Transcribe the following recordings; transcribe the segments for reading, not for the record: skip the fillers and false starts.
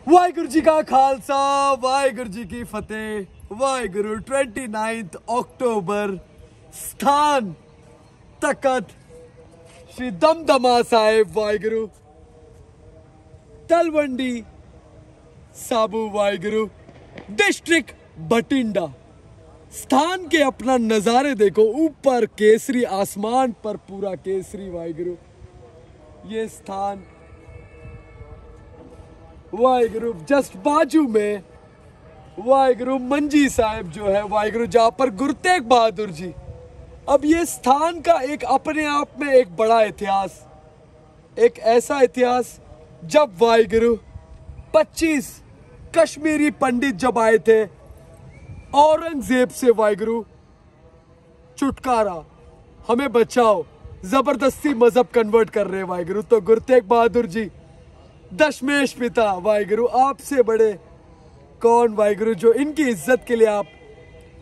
वाहिगुरु जी का खालसा, वाहिगुरु जी की फतेह। वाहिगुरु 29 अक्टूबर, स्थान तखत श्री दमदमा साहिब वाहिगुरु, तलवंडी साबू वाहिगुरु, डिस्ट्रिक्ट बठिंडा। स्थान के अपना नजारे देखो, ऊपर केसरी, आसमान पर पूरा केसरी वाहिगुरु। ये स्थान वाहिगुरु जस्ट बाजू में वाहिगुरु मंजी साहिब जो है वाहिगुरु, जहां पर गुरु तेग बहादुर जी। अब ये स्थान का एक अपने आप में एक बड़ा इतिहास, एक ऐसा इतिहास जब वाहिगुरु 25 कश्मीरी पंडित जब आए थे औरंगजेब से वाहिगुरु, छुटकारा, हमें बचाओ, जबरदस्ती मजहब कन्वर्ट कर रहे वाहिगुरु। तो गुरु तेग बहादुर जी दशमेश पिता वाहिगुरु, आपसे बड़े कौन वाहिगुरु जो इनकी इज्जत के लिए आप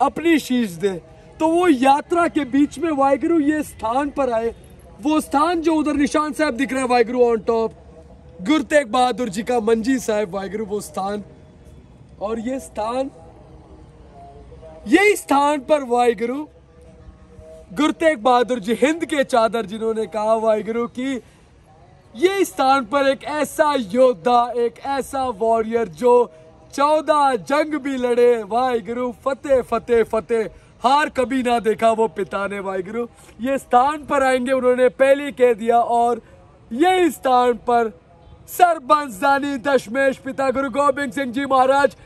अपनी शीश दे। तो वो यात्रा के बीच में वाहिगुरु ये स्थान पर आए, वो स्थान जो उधर निशान साहब दिख रहा है वाहिगुरु ऑन टॉप, गुरु तेग बहादुर जी का मंजी साहब वाहिगुरु, वो स्थान। और ये स्थान, यही स्थान पर वाहिगुरु गुरु तेग बहादुर जी, हिंद के चादर, जिन्होंने कहा वाहिगुरु कि ये स्थान पर एक ऐसा योद्धा, एक ऐसा वॉरियर जो 14 जंग भी लड़े वाहिगुरु, फतेह फतेह फतेह, हार कभी ना देखा वो पिता ने वाहिगुरु। ये स्थान पर आएंगे उन्होंने पहले कह दिया। और यही स्थान पर सरबंसदानी दशमेश पिता गुरु गोबिंद सिंह जी महाराज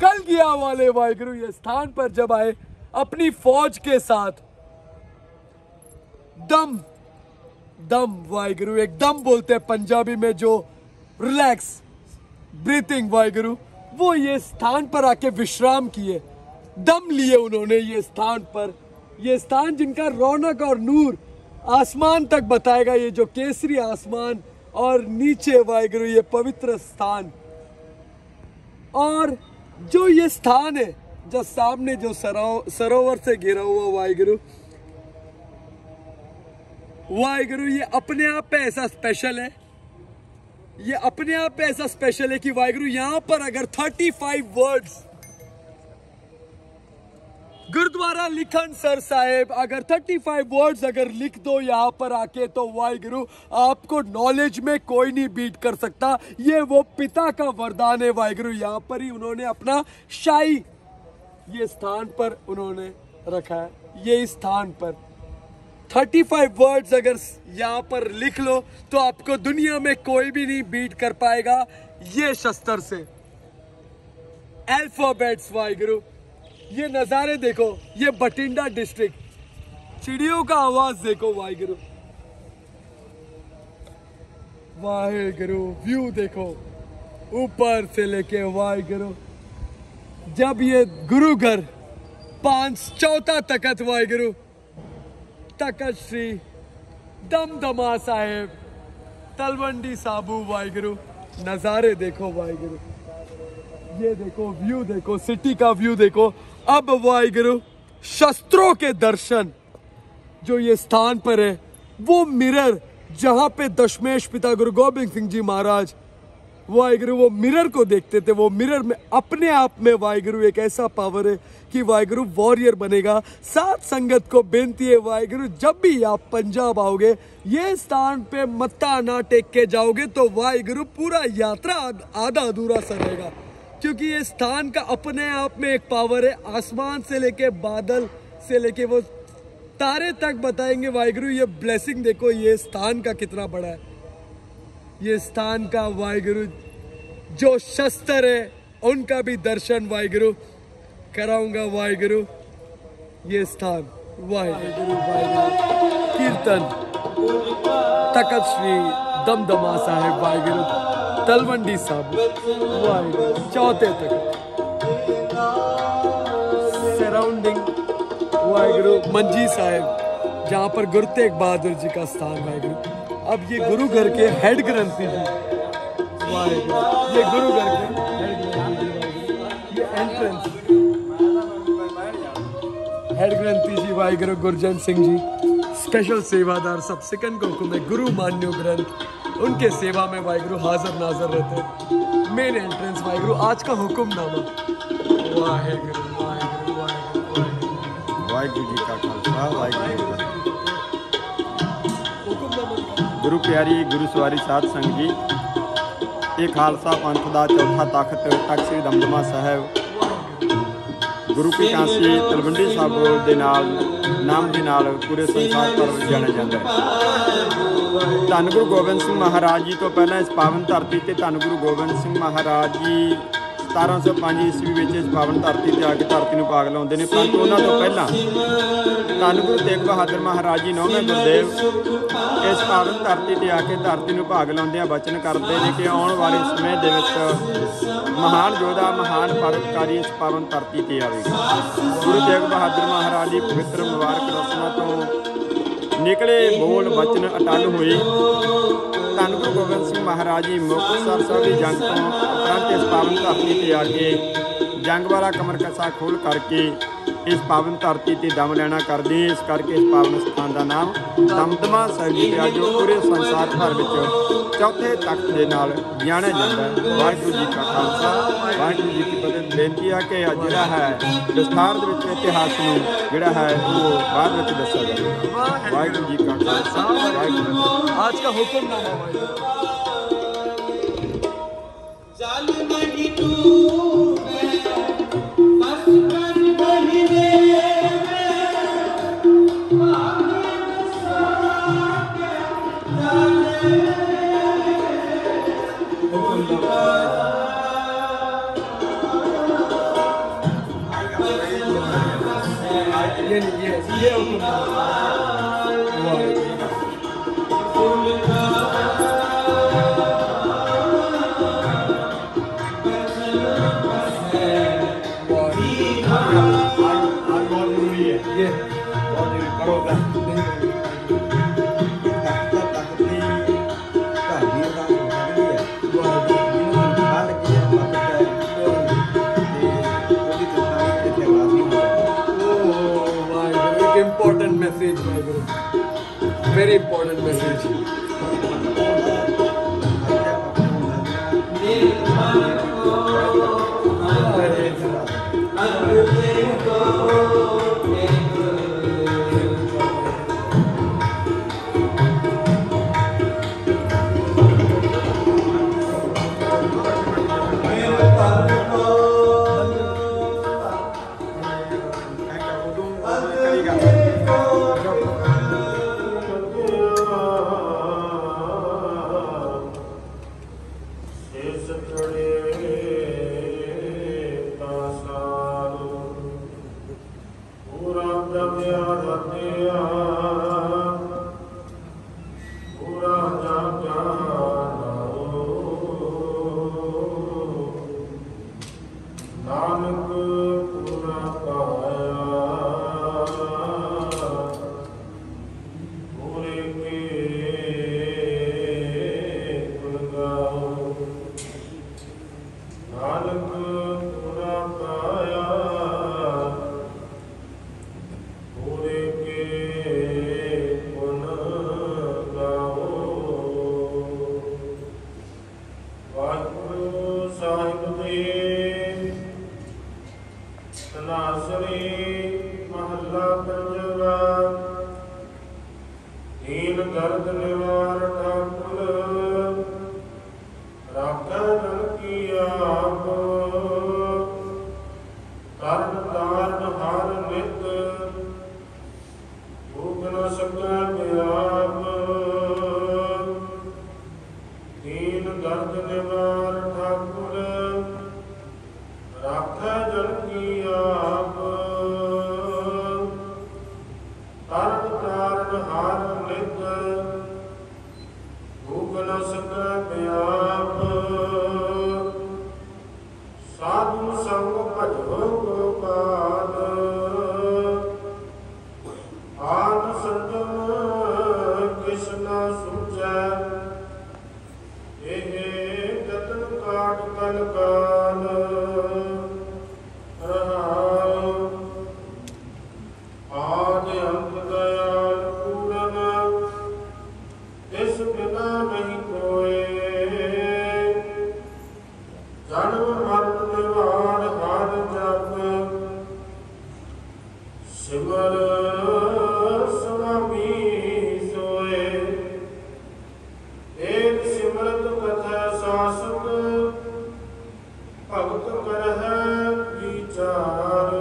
कलगिया वाले वाहिगुरु, ये स्थान पर जब आए अपनी फौज के साथ, दम वाहिगुरु, एक दम बोलते हैं पंजाबी में, जो रिलैक्स ब्रीथिंग वाहिगुरु, वो ये स्थान पर आके विश्राम किए, दम लिए उन्होंने ये स्थान पर। ये स्थान जिनका रौनक और नूर आसमान तक बताएगा, ये जो केसरी आसमान और नीचे वाहिगुरु ये पवित्र स्थान। और जो ये स्थान है, जो सामने जो सरोवर से घिरा हुआ वाहिगुरु, वाहिगुरु ये अपने आप पे ऐसा स्पेशल है, ये अपने आप पे ऐसा स्पेशल है कि वाहिगुरु यहां पर अगर 35 वर्ड्स गुरुद्वारा लिखन सर साहेब अगर 35 वर्ड्स अगर लिख दो यहाँ पर आके, तो वाहिगुरु आपको नॉलेज में कोई नहीं बीट कर सकता। ये वो पिता का वरदान है वाहिगुरु। यहाँ पर ही उन्होंने अपना शाही ये स्थान पर उन्होंने रखा है। ये स्थान पर 35 वर्ड्स अगर यहाँ पर लिख लो तो आपको दुनिया में कोई भी नहीं बीट कर पाएगा ये शस्त्र से। अल्फाबेट्स वाहिगुरु, ये नजारे देखो, ये बठिंडा डिस्ट्रिक्ट, चिड़ियों का आवाज देखो वाहिगुरु, वाहिगुरु व्यू देखो ऊपर से लेके वाहिगुरु। जब ये गुरु घर 5 चौथा तखत वाहिगुरु, तखत श्री दमदमा साहेब, तलवंडी साबू वाहिगुरु, नजारे देखो वाहिगुरु, ये देखो व्यू देखो, सिटी का व्यू देखो। अब वाहिगुरु शस्त्रों के दर्शन जो ये स्थान पर है, वो मिरर जहां पे दशमेश पिता गुरु गोबिंद सिंह जी महाराज वाहिगुरु वो मिरर को देखते थे, वो मिरर में अपने आप में वाहिगुरु एक ऐसा पावर है कि वाहिगुरु वॉरियर बनेगा। साथ संगत को बेनती है वाहिगुरु, जब भी आप पंजाब आओगे ये स्थान पे मत्था ना टेक के जाओगे तो वाहिगुरु पूरा यात्रा आधा अधूरा सा रहेगा, क्योंकि ये स्थान का अपने आप में एक पावर है। आसमान से लेके बादल से लेके वो तारे तक बताएंगे वाहिगुरु। ये ब्लेसिंग देखो ये स्थान का कितना बड़ा है। ये स्थान का वाहिगुरु जो शस्त्र है उनका भी दर्शन वाहिगुरु कराऊंगा वाहिगुरु। ये स्थान वाहिगुरु कीर्तन तखत श्री दमदमा साहेब वाहिगुरु, तलवंडी साहब वाहिगुरु, चौथे तक सराउंडिंग वाहिगुरु मंजी साहेब, जहाँ पर गुरु तेग बहादुर जी का स्थान वाहिगुरु। अब ये गुरु घर के हेड ग्रंथी जी वाहिगुरु, ये गुरु घर के हेड ग्रंथी जी, ये एंट्रेंस हेड ग्रंथी जी वाहिगुरु गुरजन सिंह जी, स्पेशल सेवादार सब सिकंद को हुक्म है, गुरु मान्यो ग्रंथ उनके सेवा में वाहिगुरु हाजिर नाजर रहते हैं। मेन एंट्रेंस वाहिगुरु आज का हुक्मनामा। वाहिगुरु वाहिगुरु वाहिगुरु वाहिगुरु जी का खालसा वाहिगुरू जी की हुक्मनामा। गुरु प्यारी गुरु सवारी साध संग जी, ये खालसा पंथ का चौथा तख्त तख्त श्री दमदमा साहब गुरु की कांसी तलवंडी साहब के नाम के पूरे संसार पर जाना जाता है। धन गुरु गोबिंद सिंह महाराज जी तो पहला इस पावन धरती से धन गुरु गोबिंद सिंह महाराज जी 1705 ईस्वी में इस पावन धरती से आके धरती को भाग लाते हैं। परंतु उन्होंने तो पहला धन गुरु तेग बहादुर महाराज जी 9वें गुरुदेव इस पावन धरती से आके धरती को भाग लाते वचन करते हैं कि आने वाले समय के महान योद्धा महान परोपकारी इस पावन धरती से आएगा। गुरु तेग बहादुर महाराज जी पवित्र मुबारक रसना तो निकले बोल वचन अटल हुए। धन गुरु गोबिंद सिंह महाराज जी मुक्तसर साहब की जंग तो उपरंत इस पावन धरती से आके जंग वाला कमर कसा खोल करके इस पावन धरती से दम लेना करते हैं। इस करके इस पावन स्थान का नाम दमदमा साहिब जी है, जो पूरे संसार भर में चौथे तख्त के नाल जाना जाता है। वाहिगुरू जी का खालसा वाहिगुरू जी की फतेह। बेनती है कि जिहड़ा है विस्तार दे विच इतिहास नूं जिहड़ा है वो बाद में दस्सिया जाएगा। वाहिगुरू जी का खालसा वाहिगुरू आज का हुक्मनामा वाहिगुरू। ये hukamnama. Important message, my guru. Very important message. इस बिना नहीं को जन्म मरण निवार हर जप सिमर स्वामी सोए एक सिमरत कथा शासक भगत करह विचार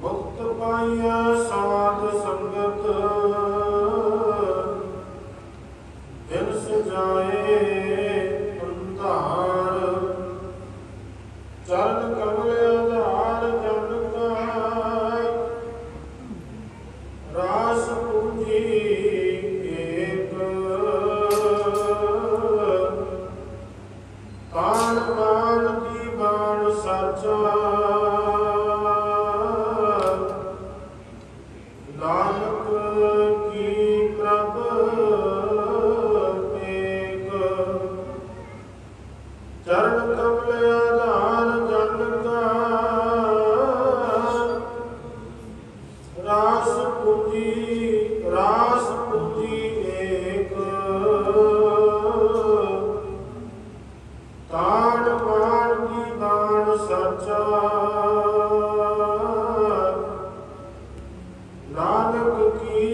मुक्त पाइया साध संगत दिन सजाए अंधार चरण कमल आधार जन का रास पूंजी एक तान बाण की बाण साचा नानक की प्रभ एक चरण कमल आधार जन का रास पूंजी एक तान बाण की बाण साचा नानक की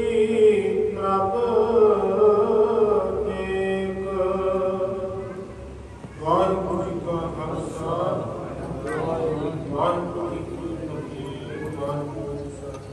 प्रभ एक वाहिगुरू जी का खालसा वाहिगुरू जी की फतेह वाहिगुरू जी का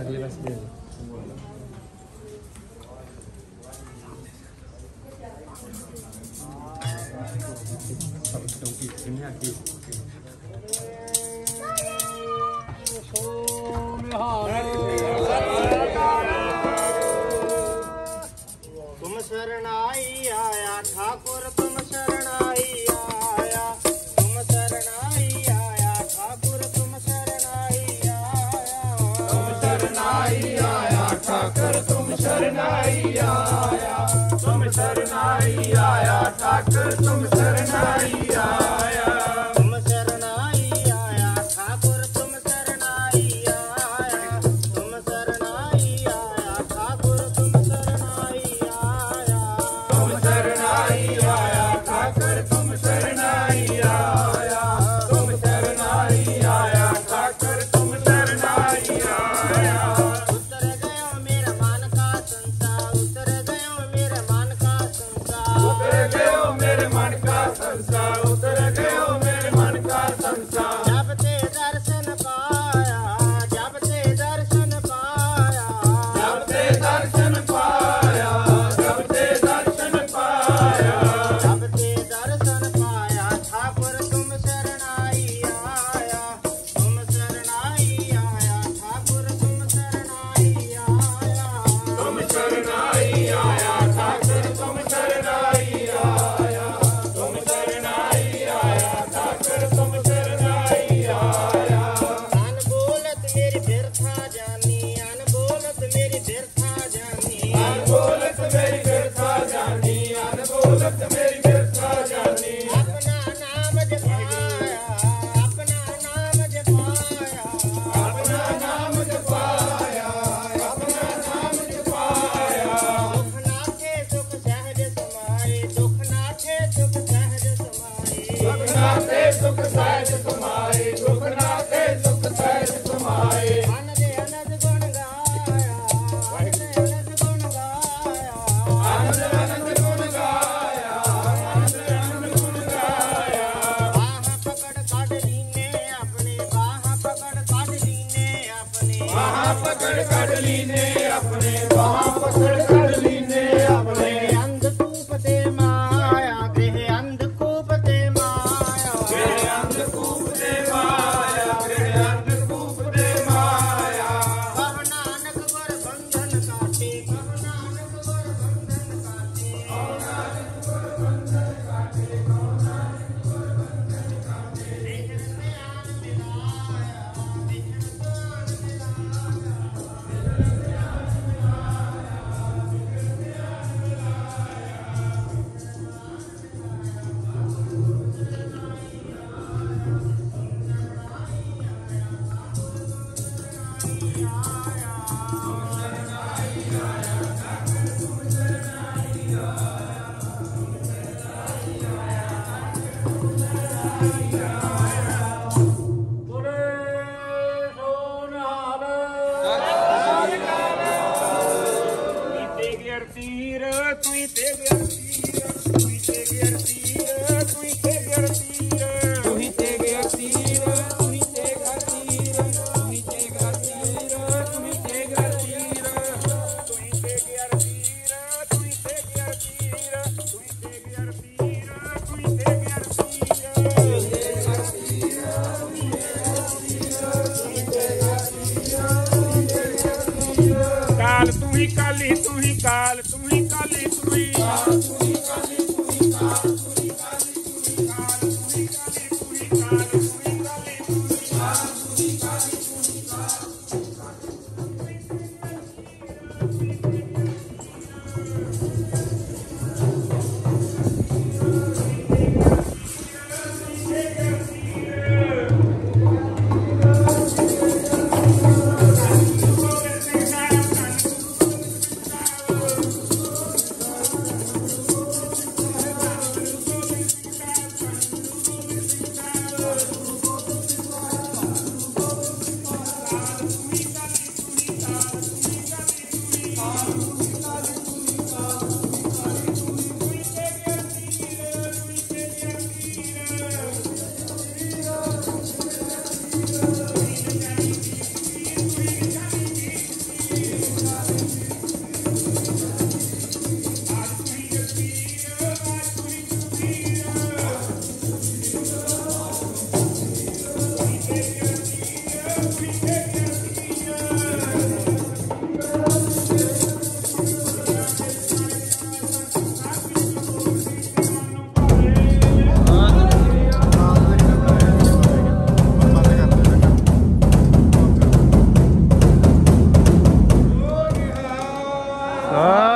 अगले बस दे तुम शरणाई आया ठाकुर तुम शरणाई आया तुम शरणाई आया ठाकुर तुम शरणाई आया तुम शरणाई आया ठाकुर तुम शरणाई आया तुम शरणाई आया ठाकुर तुम शरणाई आया तुम शरणाई आया ठाकुर तुम शरणाई आया तुम शरणाई आया ठाकुर तुम शरणाई आया तुम शरणाई आया ठाकुर तुम शरणाई आया तुम शरणाई आया ठाकुर तुम शरणाई आया उतर गयो मेरा मन का संसार उतर गयो मेरे मन का संसार उतर गयो मेरे मन का संसार उतर गयो मेरे मन का संसार जब ते दर्शन पाया जब ते दर्शन पाया जब ते दर्शन पाया जब ते दर्शन पाया जब ते दर्शन पाया ठाकुर तुम शरणाई आया तुम शरणाई आया ठाकुर तुम शरणाई आया तुम शरणाई आया ठाकुर तुम शरणाई आया तुम शरणाई आया ठाकुर तुम शरणाई आया अनबोलत मेरी बिरथा जानी अनबोलत मेरी बिरथा जानी अनबोलत मेरी बिरथा जानी अनबोलत मेरी बिरथा जानी अपना नाम जपाया अपना नाम जपाया अपना नाम जपाया अपना नाम जपाया दुख नाथे सुख सहज समाए दुख नाथे सुख सहज समाए दुख नाथे सुख सहज समाए दुख नाथे सुख सहज समाए अन दे अनद गुण गाया अन दे अनद गुण ਬਾਹਾਂ ਪਕੜ ਕੱਢ ਲੀਨੇ ਆਪਣੇ ਅੰਧਕੂਪ ਤੇ ਮਾਇਆ ਗ੍ਰਹਿ ਅੰਧਕੂਪ ਤੇ ਮਾਇਆ ਅੰਧਕੂਪ ਤੇ ਮਾਇਆ ਗ੍ਰਹਿ ਅੰਧਕੂਪ ਤੇ ਮਾਇਆ ਕਹੁ ਨਾਨਕ ਗੁਰ ਬੰਧਨ ਕਾਟੇ ਕਹੁ ਨਾਨਕ ਗੁਰ ਬੰਧਨ ਕਾਟੇ ਦੇਖਣ ਧਿਆਨ ਮਿਲਾਇਆ ਦੇਖਣ ਧਿਆਨ ਮਿਲਾਇਆ ਤੂੰ ਤੇ ਗਿਰ ਤੀਰ ਤੂੰ ਤੇ ਗਿਰ ਤੀਰ ਤੂੰ ਤੇ ਗਿਰ ਤੀਰ ਤੂੰ ਤੇ ਗਿਰ ਤੀਰ ਤੂੰ ਤੇ ਗਿਰ ਤੀਰ ਤੂੰ ਤੇ ਗਿਰ ਤੀਰ ਤੂੰ ਤੇ ਗਿਰ ਤੀਰ ਤੂੰ ਤੇ ਗਿਰ ਤੀਰ ਤੂੰ ਤੇ ਗਿਰ ਤੀਰ ਤੂੰ ਤੇ ਗਿਰ ਤੀਰ ਤੂੰ ਤੇ ਗਿਰ ਤੀਰ ਕਾਲ ਤੂੰ ਹੀ ਕਾਲੀ ਤੂੰ ਹੀ ਕਾਲ ਤੂੰ ਹੀ ਕਾਲੀ ਤੂੰ ਹੀ ਕਾਲ ਤੂੰ ਹੀ ਕਾਲੀ ਤੂੰ ਹੀ ਕਾਲ ਤੂੰ ਹੀ ਕਾਲੀ ਤੂੰ ਹੀ ਕਾਲ ਤੂੰ ਹੀ ਕਾਲੀ ਤੂੰ ਹੀ ਕਾਲ ਤੂੰ ਹੀ ਕਾਲੀ ਤੂੰ ਹੀ ਕਾਲ ਤੂੰ ਹੀ ਕਾਲੀ ਤੂੰ ਹੀ ਕਾਲ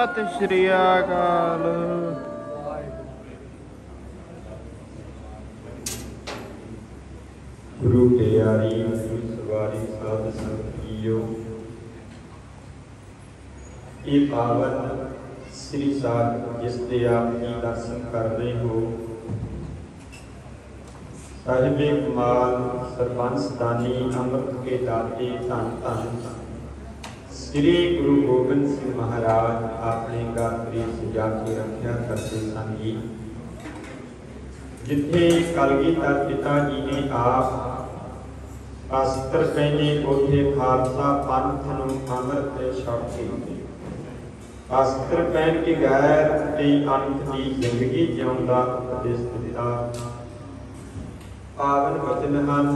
ਸਤਿ ਸ਼੍ਰੀ ਅਕਾਲ। ਗੁਰੂ ਪਿਆਰੀ ਗੁਰੂ ਸਵਾਰੀ ਸਾਧ ਸੰਗਤ ਜੀਓ, ਇਹ ਪਾਵਨ ਸ੍ਰੀ ਸਾਹਿਬ ਜਿਸ ਦੇ ਆਪ ਜੀ ਦਰਸ਼ਨ ਕਰ ਰਹੇ ਹੋ, ਸਾਹਿਬੇ ਕਮਾਲ ਸਰਬੰਸ ਦਾਨੀ ਅੰਮ੍ਰਿਤ ਕੇ ਦਾਤੇ ਧੰਨ ਧੰਨ श्री गुरु गोबिंद सिंह महाराज अपने गात्री सजा के रखा करते सन जी। जिथे कलगीधर पिता जी ने आप अस्त्र पहने उथे खालसा पंथ नूं अमृत छक के अस्त्र पहन के गैर ते अंत की जिंदगी जिउण दा उपदेश दिता। पावन वचन हन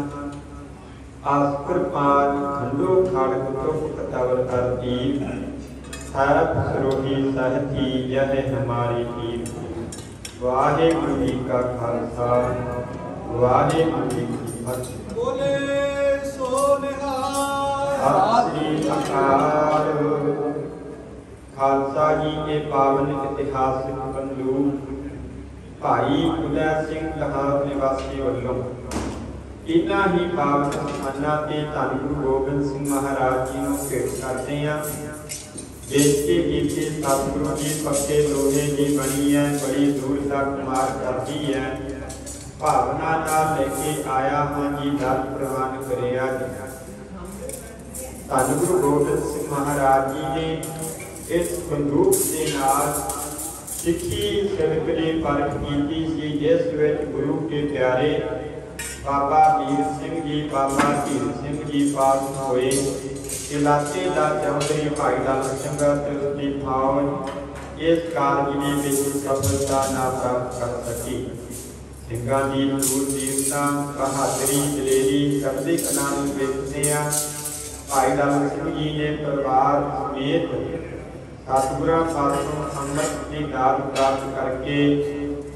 आस्कर पान खंडो खाड़क तुक तवर तरतीब सारप सरोही सहती यह हमारी ईद। वाहे गुरु जी का खालसा वाहे गुरु जी की फतेह। बोले सो निहाल। सत श्री अकाल। खालसा जी के पावन इतिहासिक बंदूक भाई उदय सिंह लाहौर निवासी वालों इन्ना ही पावन सन्मानां ते धन गुरु गोबिंद सिंह महाराज जी नूं भेंट करते हैं। बेचते कीते सतगुरु जी पक्के लोहे की बनी है, बड़ी दूर तक मार करती है। भावना नाल लेके आया हाँ जी दर प्रवान करिया जी। धन गुरु गोबिंद सिंह महाराज जी ने इस बंदूक के नाल सिੱਖੀ सिदक ने परख की सी, जिस विच गुरु के प्यारे बाबा वीर सिंह जी बाबा धीर सिंह जी पास होए। इलाके का चौधरी भाई लाल सिंह ते उसकी फौज इस कारगिरी में सफलता ना प्राप्त कर सकी। सिंघां दी सूरबीरता बहादुरी दलेरी करदे कलां नूं वेखदिआं भाई लाल सिंह जी ने परिवार समेत सतगुरां पासों अमृत की दात प्राप्त करके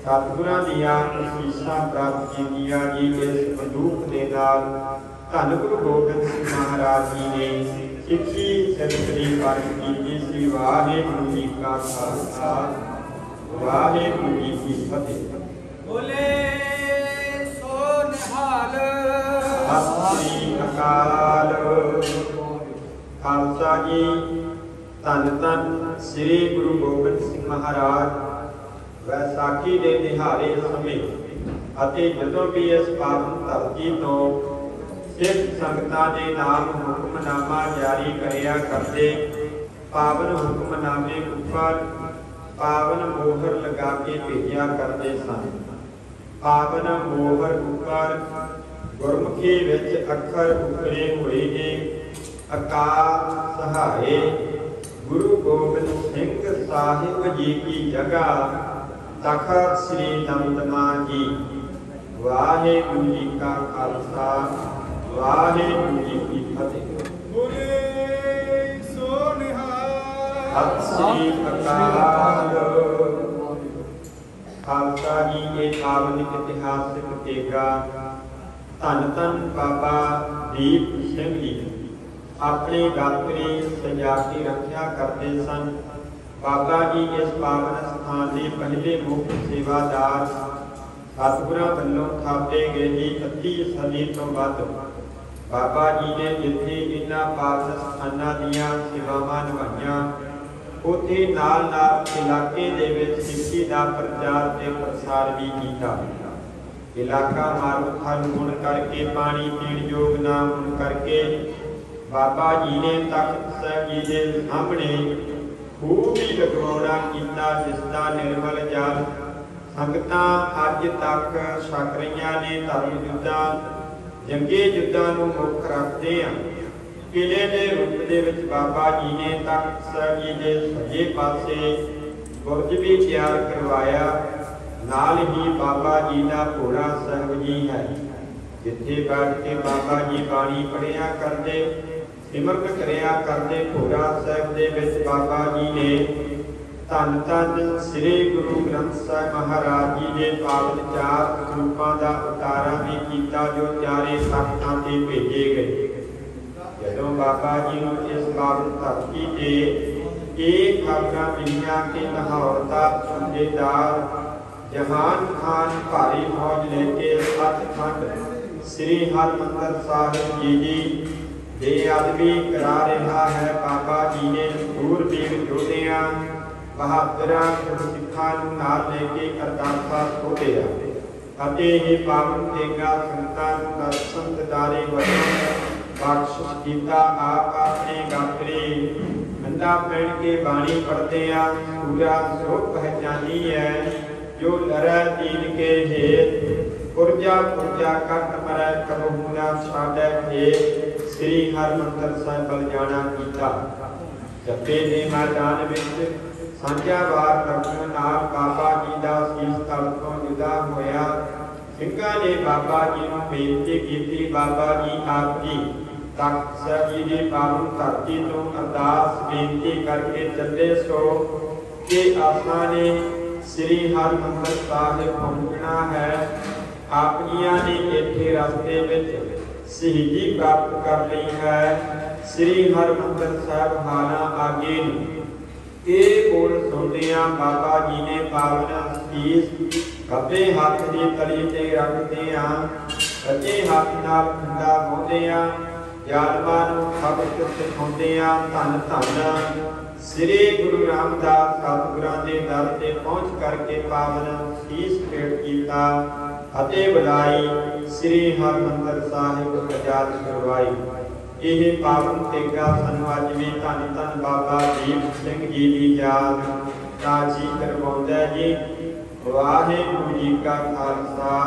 सतगुरां दियां असीसां प्राप्त कीतियां जी। इस बंदूक दे नाल धन गुरु गोबिंद सिंह महाराज जी ने सिੱਖੀ संतरी परख की सी। वाहिगुरू जी का खालसा वाहिगुरू जी की फतेह। बोले सो निहाल सतਿ ਸ੍ਰੀ ਅਕਾਲ। खालसा जी धन धन श्री गुरु गोबिंद सिंह महाराज वैसाखी के दिहाड़े समय ਅਤੇ ਜਦੋਂ भी इस पावन धरती तो सिख संगतां दे नाम हुक्मनामा जारी करिया करते पावन हुक्मनामे उपर पावन मोहर लगा के भेजा करते सन। पावन मोहर उपर गुरमुखी विच अखर उकरे हुए ने अकाल सहाय गुरु गोबिंद सिंह साहिब जी की जगह तखत श्री दमदमा जी। वाहिगुरू जी का खालसा वाहिगुरू जी की फतेह। बोले सो निहाल सतਿ ਸ੍ਰੀ ਅਕਾਲ। खालसा जी ये पावन इतिहासिक तेगा धन धन बाबा दीप सिंह जी अपने गात्री सजा के रखा करते सन। बाबा जी इस पावन स्थान के पहले मुख्य सेवादार सतगुरां वल्लों थापे गए जी। 31 सदी तो वध बाबा जी ने जिथे इन्हां पावन स्थानां दीआं सेवावां निभाईआं उत्थे नाल नाल इलाके दे विच सिੱਖੀ दा प्रचार ते प्रसार भी कीता। इलाका मारूखा होण करके पानी पीण योग ना होण करके बाबा जी ने तख्त साहिब जी दे सामने खूब ही लगवाउणा कीता जिसदा निर्मल जल संगतां अज तक छक रहीआं ने। धर्म युद्धां जंगे युद्धां नूं मुख रखदे आ। किले के रूप दे विच बाबा जी ने तख्त साहिब जी दे सज्जे पासे बुरज भी तैयार करवाया। नाल ही बाबा जी का घोड़ा साहिब जी है जिथे बैठ के बाबा जी बाणी पढ़िया करते सिमरन करिया करते। घोड़ा साहिब दे विच बाबा जी ने धन धन श्री गुरु ग्रंथ साहिब महाराज जी के पावन 4 रूपों का उतारा भी किया जो चारे तख्तां ते भेजे गए। जदों बाबा जी नूं इस पावन धरती ते एक खबरां मिलियां कि लाहौर का सूबेदार जहान खान भारी फौज लेके सचखंड श्री हरमंदिर साहिब जी दे अदबी करा रहा है। बाबा जी ने सूरबीर योधियां बहादुरां सिखां नूं नाल लेके अरदासां खोलिया ਅਤੇ ਇਹ पावन तेगा संगतां नूं दर्शन दिदारे वजों बख्शिश कीता। आप अपने गात्रे मंदा पहन के बाणी पढ़ते आ। पूरा स्वरूप पहचानी है जो लरै दीन के हेत पुरजा पुरजा कट मरै कबहू ना छाड़ै खेत। श्री हरमंदिर साहिब बल जाना कीता। जप्पे दे मैदान विच सांझा वार रखण नाल बाबा जी दा सीस तल तो जुदा होया। सिंघां ने बाबा जी नूं बेनती कीती। बाबा जी आप जी तख्त साहिब जी दी पावन धरती तो अरदास बेनती करके चले सो कि आसां ने श्री हरमंदिर साहिब पहुंचना है। आप जियां ने इत्थे रस्ते विच शहीदी प्राप्त कर ली है। श्री हरमंदिर साहिब हालां आगे ये बोल सुनदियां बाबा जी ने पावन शीस खब्बे हाथ की तली ते रखदियां सज्जे हाथ नाल खंडा मोहदियां जालमां नूं खबत सिखाउंदियां धन धन श्री गुरु रामदास सतगुरां दे दर ते पहुंच करके पावन शीस भेंट कीता अते बुलाई श्री हरमंदिर साहिब आजाद करवाई। यह पावन तेगा सानू अज भी धन धन बाबा दीप सिंह जी की याद ताजी करवाउंदा जी। वाहिगुरू जी का खालसा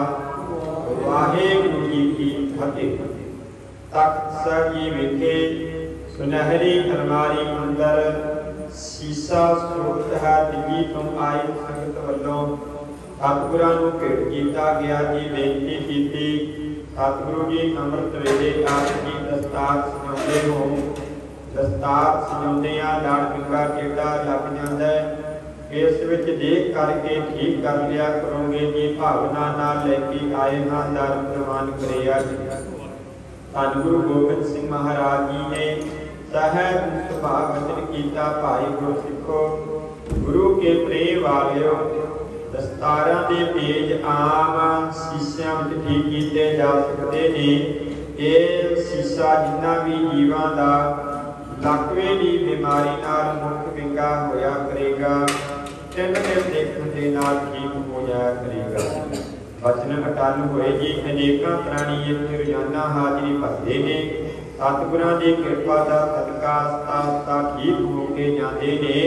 वाहिगुरू जी की फतेह। तख्त साहिब जी विखे सुनहरी अलमारी अंदर शीशा सूरत है दिल्ली तो आई संगत वालों सतगुरां नूं भेट कीता गया जी बेनती कीती सतगुरु जी अमृत वेले आप जी दस्तार सजाउंदे हो दस्तार सजाउंदियां लाड़ पिंगा टेढ़ा लग जांदा है इस विच देख करके ठीक कर लिया करोगे जी भावना नाल लेके आए हां दर प्रवान करिया धन गुरु गोबिंद सिंह महाराज जी ने साहब सुभा वचन कीता भाई गुरु सिखो गुरु के प्रेम वालियो दस्तारां दे पेज आम शीशियां विच ठीक कीते जा सकते ने ਇਹ शीशा जिन्ना भी जीवां दा लकवे दी बीमारी नाल मुख विंगा होया करेगा तिन दिन देखण दे नाल ठीक हो जाया करेगा वचन अटल होए जी अनेकां प्राणी इत्थे रोजाना हाजरी भरदे ने सतगुरां दी किरपा दा सदका आस्ता ठीक हो के जांदे ने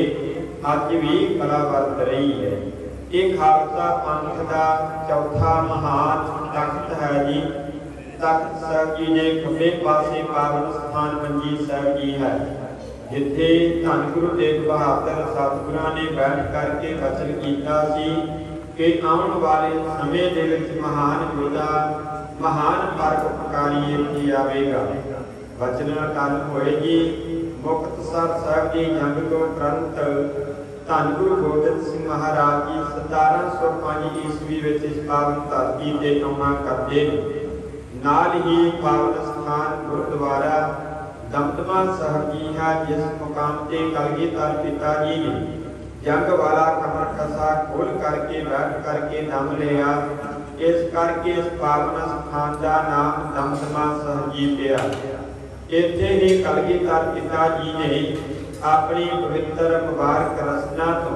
अज भी कला वरत रही है ये खालसा पंथ दा चौथा महान तख्त है जी तख्त साहब जी ने खब्बे पासे पावन स्थान मंजी साहब जी है जिथे धन गुरु तेग बहादुर सतगुरां ने बैठ करके वचन कीता सी कि आउण वाले समय दे विच महान योद्धा महान परोपकारी इत्थे आवेगा वचन अटल होए जी मुक्तसर साहब जी जंग तो उपरंत धन गुरु गोबिंद सिंह महाराज जी 1705 ईस्वी विच इस पावन धरती ते आउणा करदे नाल ही पावन स्थान गुरुद्वारा दमदमा साहब जी है जिस मुकाम ते कलगीधर पिता जी ने जंग वाला कमर कसा खोल करके बैठ करके दम लिया इस करके इस पावन स्थान का नाम दमदमा साहब जी पिया इत्थे ही कलगीधर पिता जी ने अपनी पवित्र मुबारक रचना तो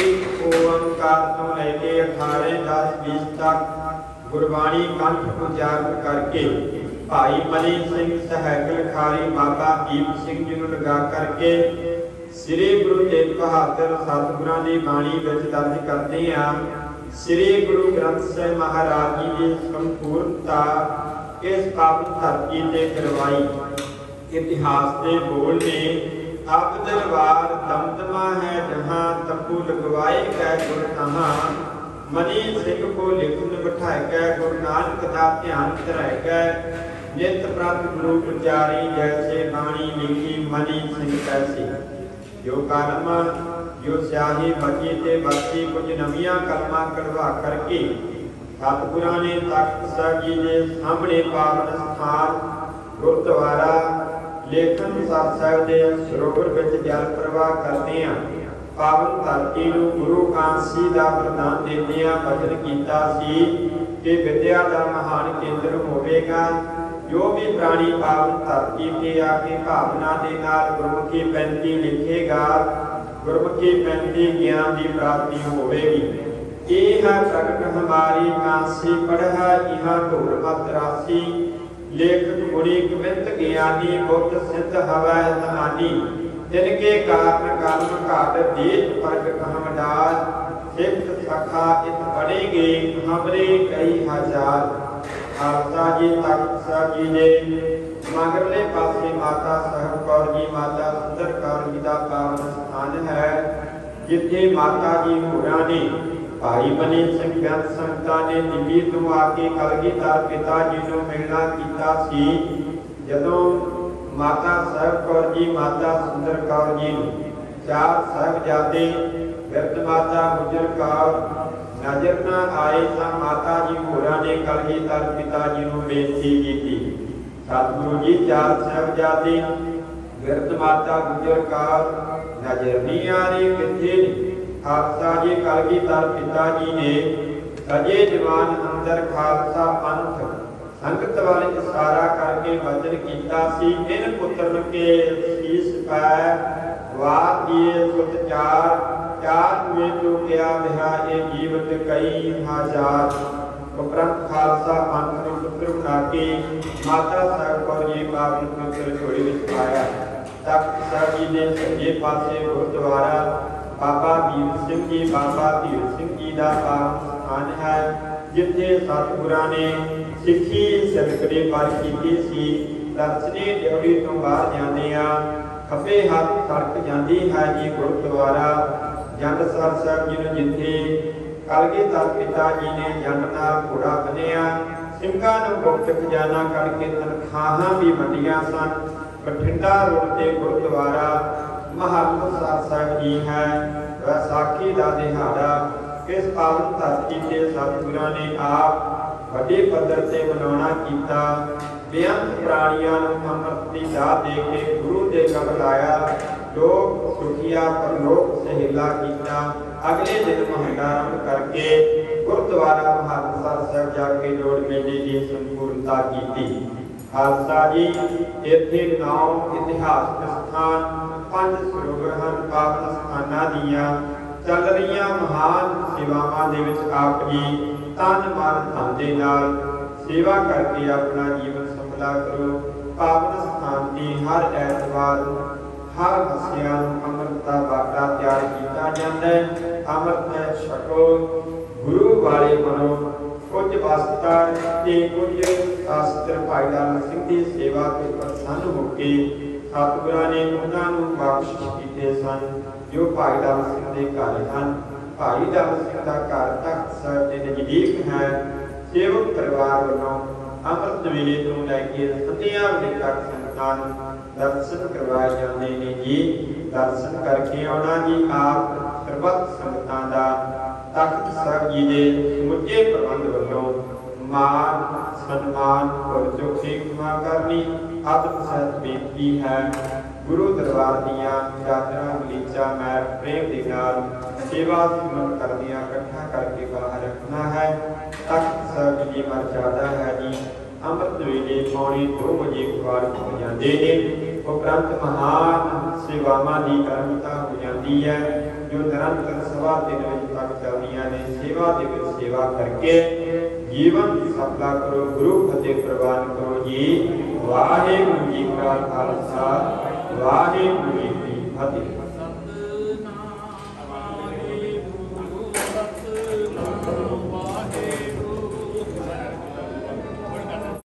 एक ओंकार तो लेके 18 10 20 तक गुरबाणी कंठ उच्चारण करके भाई मनी सिंह सहगल खारी बाबा दीप सिंह जी ਨੂੰ ਲਗਾ करके श्री गुरु तेग बहादुर सतगुरां दी बाणी विच दर्ज करते हैं श्री गुरु ग्रंथ साहिब महाराज जी की संपूर्णता इस पावन धरती ते करवाई इतिहास के बोल ने अब दरबार दमदमा है जहां तंबू लगवाए गए गुर कहां मनी सिंह को लिखन बिठाए गए गुरु नानक का ध्यान धराए गए नित प्रत गुरु प्रचारी जैसे बाणी लिखी मनी सिंह कैसे जो कलम जो स्याही बची ते बची कुछ नवियां कलमा कढ़वा करके सतगुरां ने तख्त साहब जी के सामने पावन स्थान गुरुद्वारा लेखन साहब के सरोवर विच जल प्रवाह करते हैं पावन धरती नूं गुरु कांसी का प्रदान देंदियां वचन कीता सी कि विद्या का महान केंद्र होवेगा जो भी प्राणी पावन धरती ते आके भावना के नाल गुरमुखी पैंती लिखेगा गुरमुखी पैंती ज्ञान की प्राप्ति होवेगी ये है प्रगट हमारी कांसी पढ़ा यहाँ ढोल मत राशि लेखक मुनि कवित ज्ञानी बुद्ध सिद्ध हवै समानी जिनके कारण कर्म घाट देत प्रग कहम डाल सिख सखा इत पढ़ेंगे हमरे कई हजार खालसा जी तख्त साहब जी ने मगरले पासे माता साहब कौर जी माता सुंदर कौर जी का पावन स्थान है जिथे माता जी होरां ने भाई मनी सिंह बेअंत संगतां ने दिल्ली तो आके कलगीधर पिता जी को मिलना कीता सी जदों माता साहब कौर जी माता सुंदर कौर जी चार साहबजादे बिरध माता गुजर कौर नजर न आए तो माता जी होरां ने कलगीधर पिता जी को बेनती की सतगुरु जी चार साहबजादे बिरध माता गुजर कौर नजर नहीं आ रही किथे खालसा जी कलगीधर पिता जी ने सजे जवान अंदर खालसा पंथ संगत वाले इशारा करके वचन कीता सी इन पुत्र के शीश पै वार दिए सुत चार चार हुए तो क्या बिहा ये जीवत कई हजार उपरंत खालसा पंथ को पुत्र बना के माता साहब कौर जी पावन पुत्र छोड़ी विच पाया तख्त साहब जी ने सजे पासे गुरुद्वारा बाबा दीप सिंह जी बाबा धीर सिंह जी का पावन स्थान है जिथे सतगुरां ने सिੱਖੀ ਸਿਲਕੜੇ पर की सी ਦਰਸ਼ਨੀ ਡਿਉੜੀ ਤੋਂ ਬਾਹਰ ਜਾਂਦੇ ਆ ਖੱਬੇ ਹੱਥ ਸੜਕ ਜਾਂਦੀ ਹੈ ਜੀ ਗੁਰਦੁਆਰਾ ਜੰਡ ਸਰ ਸਾਹਿਬ ਜੀ ਨੂੰ ਜਿੱਥੇ ਕਲਗੀਧਰ ਪਿਤਾ ਜੀ ਨੇ ਜੰਡ ਨਾਲ ਘੋੜਾ ਬੰਨਿਆ ਸਿੰਘਾਂ ਨੂੰ ਗੁਪਤ ਖਜ਼ਾਨਾ ਕੱਢ ਕੇ ਤਨਖਾਹਾਂ ਵੀ ਵੰਡੀਆਂ ਸਨ। ਬਠਿੰਡਾ ਰੋਡ ਤੇ ਗੁਰਦੁਆਰਾ ਮਹੰਤ ਸਾਹਿਬ ਜੀ ਹੈ। ਵਿਸਾਖੀ ਦਾ ਦਿਹਾੜਾ ਇਸ ਪਾਵਨ ਧਰਤੀ ਤੇ ਸਤਿਗੁਰਾਂ ਨੇ ਆਪ ਵੱਡੇ ਪੱਧਰ ਤੇ ਮਨਾਉਣਾ ਕੀਤਾ। ਬੇਅੰਤ ਪ੍ਰਾਣੀਆਂ ਨੂੰ ਅੰਮ੍ਰਿਤ ਦੀ ਦਾਤ ਦੇ ਕੇ ਗੁਰੂ ਦੇ ਗਲ ਲਾਇਆ। ਲੋਕ ਸੁਖੀਆ ਪਰਲੋਕ ਸਹਿਲਾ ਕੀਤਾ। ਅਗਲੇ ਦਿਨ ਮਹੱਲਾ ਆਰੰਭ ਕਰਕੇ ਗੁਰਦੁਆਰਾ ਮਹੰਤ ਸਾਹਿਬ ਜਾ ਕੇ ਜੋੜ ਮੇਲੇ ਦੀ ਸੰਪੂਰਨਤਾ ਕੀਤੀ। ਖਾਲਸਾ ਜੀ ਇੱਥੇ 9 ਇਤਿਹਾਸਕ ਸਥਾਨ 5 ਸਰੋਵਰ ਹਨ। ਪਾਵਨ ਸਥਾਨਾਂ ਦੀਆਂ ਚੱਲ ਰਹੀਆਂ ਮਹਾਨ ਸੇਵਾਵਾਂ ਦੇ ਵਿੱਚ ਆਪ ਜੀ ਤਨ ਮਨ ਧਨ ਦੇ ਨਾਲ ਸੇਵਾ ਕਰਕੇ ਆਪਣਾ ਜੀਵਨ ਸੰਭਲਾ ਕਰੋ। ਪਾਵਨ ਸਥਾਨ ਦੀ ਹਰ ਐਤਵਾਰ ਹਰ ਮਸਿਆ ਨੂੰ ਅੰਮ੍ਰਿਤ ਦਾ ਬਾਟਾ ਤਿਆਰ ਕੀਤਾ ਜਾਂਦਾ ਹੈ। ਅੰਮ੍ਰਿਤ ਛਕੋ, ਗੁਰੂ ਵਾਲੇ ਬਣੋ। ਕੁਝ ਵਸਤਾਂ ਤੇ ਕੁਝ ਸ਼ਾਸਤਰ ਭਾਈ ਲਾਲ ਸਿੰਘ ਦੀ ਸੇਵਾ ਤੇ ਪ੍ਰਸੰਨ ਹੋ ਕੇ ਸਤਿਗੁਰਾਂ ਨੇ ਉਹਨਾਂ ਨੂੰ ਬਖਸ਼ਿਸ਼ ਕੀਤੇ ਸਨ ਜੋ ਭਾਈ ਲਾਲ ਸਿੰਘ ਦੇ ਘਰ ਹਨ। ਭਾਈ ਲਾਲ ਸਿੰਘ ਦਾ ਘਰ ਤਖਤ ਸਾਹਿਬ ਦੇ ਨਜ਼ਦੀਕ ਹੈ। ਸੇਵਕ ਪਰਿਵਾਰ ਵੱਲੋਂ ਅੰਮ੍ਰਿਤ ਵੇਲੇ ਤੋਂ ਲੈ ਕੇ ਸੰਧਿਆ ਵੇਲੇ ਤੱਕ ਸੰਗਤਾਂ ਨੂੰ ਦਰਸ਼ਨ ਕਰਵਾਏ ਜਾਂਦੇ ਨੇ ਜੀ। ਦਰਸ਼ਨ ਕਰਕੇ ਆਉਣਾ ਜੀ। ਆਪ ਸਰਬੱਤ ਸੰਗਤਾਂ ਦਾ ਤਖਤ ਸਾਹਿਬ ਜੀ ਦੇ ਸਮੁੱਚੇ ਪ੍ਰਬੰਧ ਵੱਲੋਂ ਮਾਨ ਸਨਮਾਨ ਔਰ ਚੋਖੀ ਖਿਮਾ ਕਰਨੀ ਆਦਮ ਸਹਿਤ ਬੇਨਤੀ ਹੈ। ਗੁਰੂ ਦਰਬਾਰ ਦੀਆਂ ਚਾਦਰਾਂ ਗਲੀਚਾ ਮੈਰ ਪ੍ਰੇਮ ਦੇ ਨਾਲ ਸੇਵਾ ਸਿਮਰਨ ਕਰਦਿਆਂ ਇਕੱਠਾ ਕਰਕੇ ਬਾਹਰ ਰੱਖਣਾ ਹੈ। ਤਖਤ ਸਾਹਿਬ ਜੀ ਮਰਜ਼ਾਦਾ ਹੈ ਜੀ। ਅੰਮ੍ਰਿਤ ਵੇਲੇ ਪੌਣੇ 2 ਵਜੇ ਕੁਵਾਰ ਹੋ ਜਾਂਦੇ ਨੇ। ਉਪਰੰਤ ਮਹਾਨ ਸੇਵਾਵਾਂ ਦੀ ਕਰਮਤਾ ਹੋ ਜਾਂਦੀ ਹੈ ਜੋ ਨਿਰੰਤਰ ਸਵਾ 3 ਵਜੇ ਤੱਕ ਚੱਲਦੀਆਂ ਨੇ। ਸੇਵਾ ਦੇ ਵਿੱਚ ਸੇਵਾ ਕਰਕੇ ਜੀਵਨ ਸਫਲਾ ਕਰੋ। ਗੁਰੂ ਫਤਿਹ ਪ੍ਰਵਾਨ ਕਰੋ ਜੀ। ਵਾਹਿਗੁਰੂ ਜੀ ਕਾ ਖਾਲਸਾ ਵਾਹਿਗੁਰੂ ਜੀ ਕੀ ਫਤਿਹ।